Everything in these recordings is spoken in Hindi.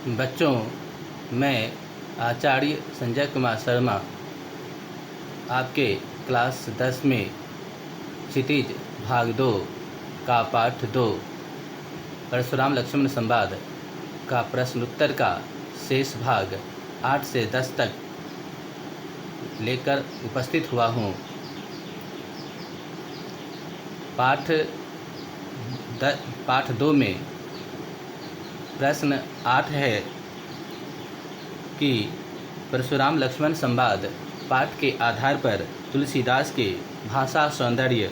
बच्चों, मैं आचार्य संजय कुमार शर्मा आपके क्लास 10 में क्षितिज भाग 2 का पाठ 2 परशुराम लक्ष्मण संवाद का प्रश्नोत्तर का शेष भाग 8 से 10 तक लेकर उपस्थित हुआ हूँ। पाठ 2 में प्रश्न 8 है कि परशुराम लक्ष्मण संवाद पाठ के आधार पर तुलसीदास के भाषा सौंदर्य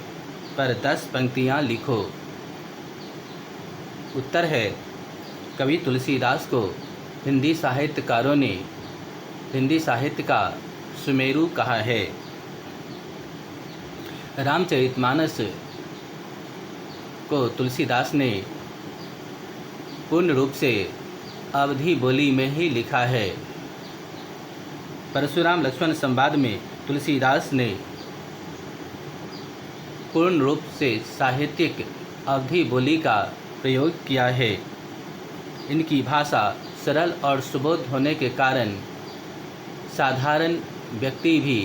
पर 10 पंक्तियाँ लिखो। उत्तर है, कवि तुलसीदास को हिंदी साहित्यकारों ने हिंदी साहित्य का सुमेरु कहा है। रामचरितमानस को तुलसीदास ने पूर्ण रूप से अवधी बोली में ही लिखा है। परशुराम लक्ष्मण संवाद में तुलसीदास ने पूर्ण रूप से साहित्यिक अवधी बोली का प्रयोग किया है। इनकी भाषा सरल और सुबोध होने के कारण साधारण व्यक्ति भी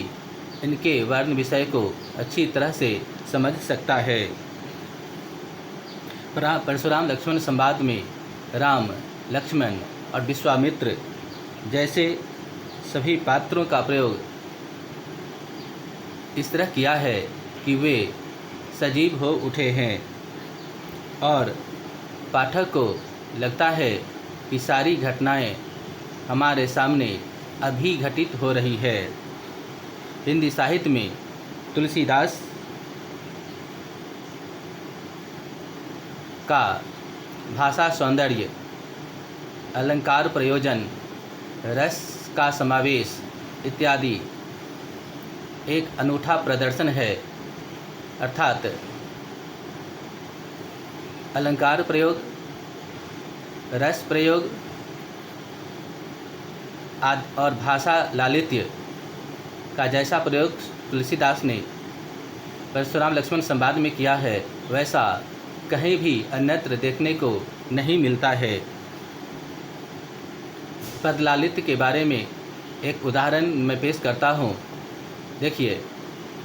इनके वर्ण विषय को अच्छी तरह से समझ सकता है। परशुराम लक्ष्मण संवाद में राम, लक्ष्मण और विश्वामित्र जैसे सभी पात्रों का प्रयोग इस तरह किया है कि वे सजीव हो उठे हैं और पाठक को लगता है कि सारी घटनाएं हमारे सामने अभी घटित हो रही है। हिंदी साहित्य में तुलसीदास का भाषा सौंदर्य, अलंकार प्रयोजन, रस का समावेश इत्यादि एक अनूठा प्रदर्शन है। अर्थात अलंकार प्रयोग, रस प्रयोग और भाषा लालित्य का जैसा प्रयोग तुलसीदास ने परशुराम लक्ष्मण संवाद में किया है, वैसा कहीं भी अन्यत्र देखने को नहीं मिलता है। पदलालित्य के बारे में एक उदाहरण मैं पेश करता हूँ। देखिए,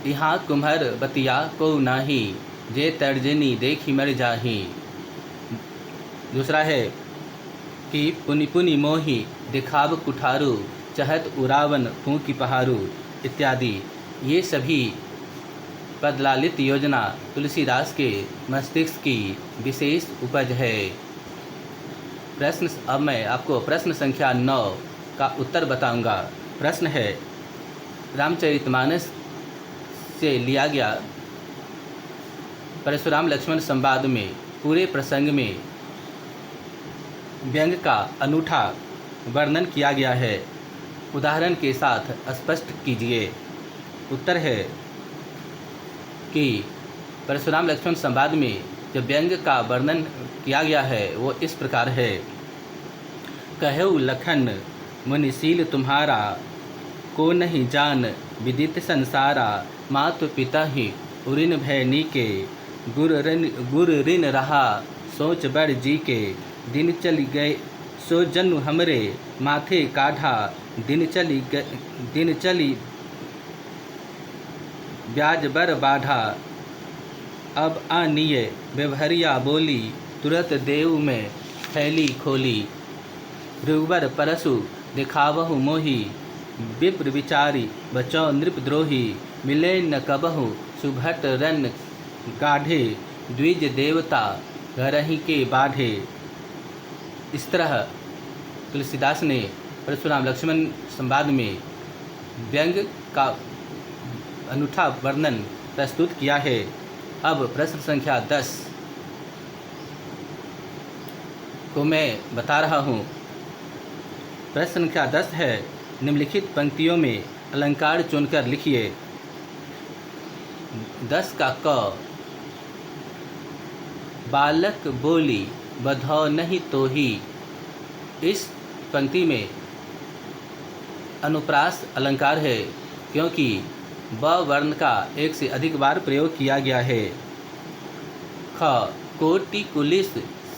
यहाँ कुम्हर बतिया को नाही, जे तर्जनी देखी मर जाही। दूसरा है कि पुनि पुनि मोही दिखाव कुठारू, चहत उरावन फूंकी पहारू इत्यादि। ये सभी पदलालित योजना तुलसीदास के मस्तिष्क की विशेष उपज है। अब मैं आपको प्रश्न संख्या 9 का उत्तर बताऊंगा। प्रश्न है, रामचरितमानस से लिया गया परशुराम लक्ष्मण संवाद में पूरे प्रसंग में व्यंग का अनूठा वर्णन किया गया है। उदाहरण के साथ स्पष्ट कीजिए। उत्तर है कि परशुराम लक्ष्मण संवाद में जो व्यंग का वर्णन किया गया है वो इस प्रकार है। कहऊ लखन मुनिशील तुम्हारा, को नहीं जान विदित संसारा। मातु पिता ही उरिन भय नीके, गुर ऋण रहा सोच बड़ जी के। दिन चली गए सो जनु हमरे, माथे काढ़ा दिन चली ब्याज बर बाढ़ा। अब आनिए व्यवहरिया बोली, तुरत देव में फैली खोली। रघुबर परसु दिखावहु मोही, विप्र विचारी बचौ नृपद्रोही। मिले न कबहु सुभट रन गाढ़े, द्विज देवता घरहि के बाढ़े। इस तरह तुलसीदास ने परशुराम लक्ष्मण संवाद में व्यंग का अनूठा वर्णन प्रस्तुत किया है। अब प्रश्न संख्या 10 को मैं बता रहा हूँ। प्रश्न संख्या 10 है, निम्नलिखित पंक्तियों में अलंकार चुनकर लिखिए। 10 का क, बालक बोली बधौ नहीं तो ही। इस पंक्ति में अनुप्रास अलंकार है, क्योंकि ब वर्ण का एक से अधिक बार प्रयोग किया गया है। ख, कोटि कुलिस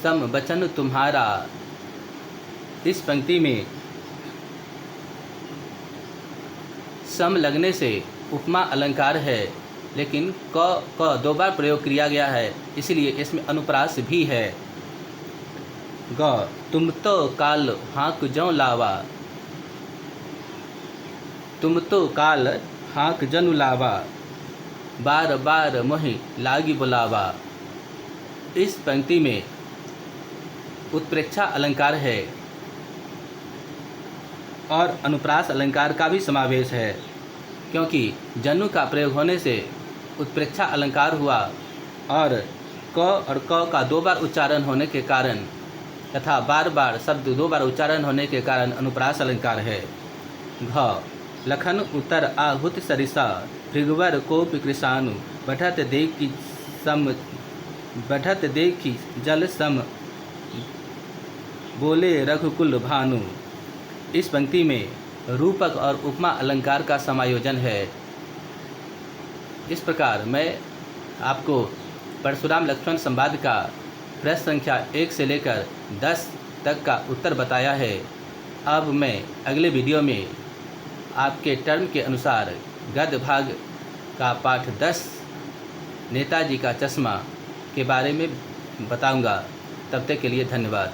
सम बचन तुम्हारा। इस पंक्ति में सम लगने से उपमा अलंकार है, लेकिन क दो बार प्रयोग किया गया है, इसलिए इसमें अनुप्रास भी है। ग तुम तो काल हाँक जौ लावा, तुम तो काल हाँक जनु लावा, बार बार मोहि लागी बुलावा। इस पंक्ति में उत्प्रेक्षा अलंकार है और अनुप्रास अलंकार का भी समावेश है, क्योंकि जनु का प्रयोग होने से उत्प्रेक्षा अलंकार हुआ और क का दो बार उच्चारण होने के कारण तथा बार बार शब्द दो बार उच्चारण होने के कारण अनुप्रास अलंकार है। घ लखन उतर आहुत सरिसा, भृगवर कोप कृषाणु, बढ़त देखी जल सम, बोले रघुकुल भानु। इस पंक्ति में रूपक और उपमा अलंकार का समायोजन है। इस प्रकार मैं आपको परशुराम लक्ष्मण संवाद का प्रश्न संख्या 1 से लेकर 10 तक का उत्तर बताया है। अब मैं अगले वीडियो में आपके टर्म के अनुसार गद्य भाग का पाठ 10 नेताजी का चश्मा के बारे में बताऊंगा। तब तक के लिए धन्यवाद।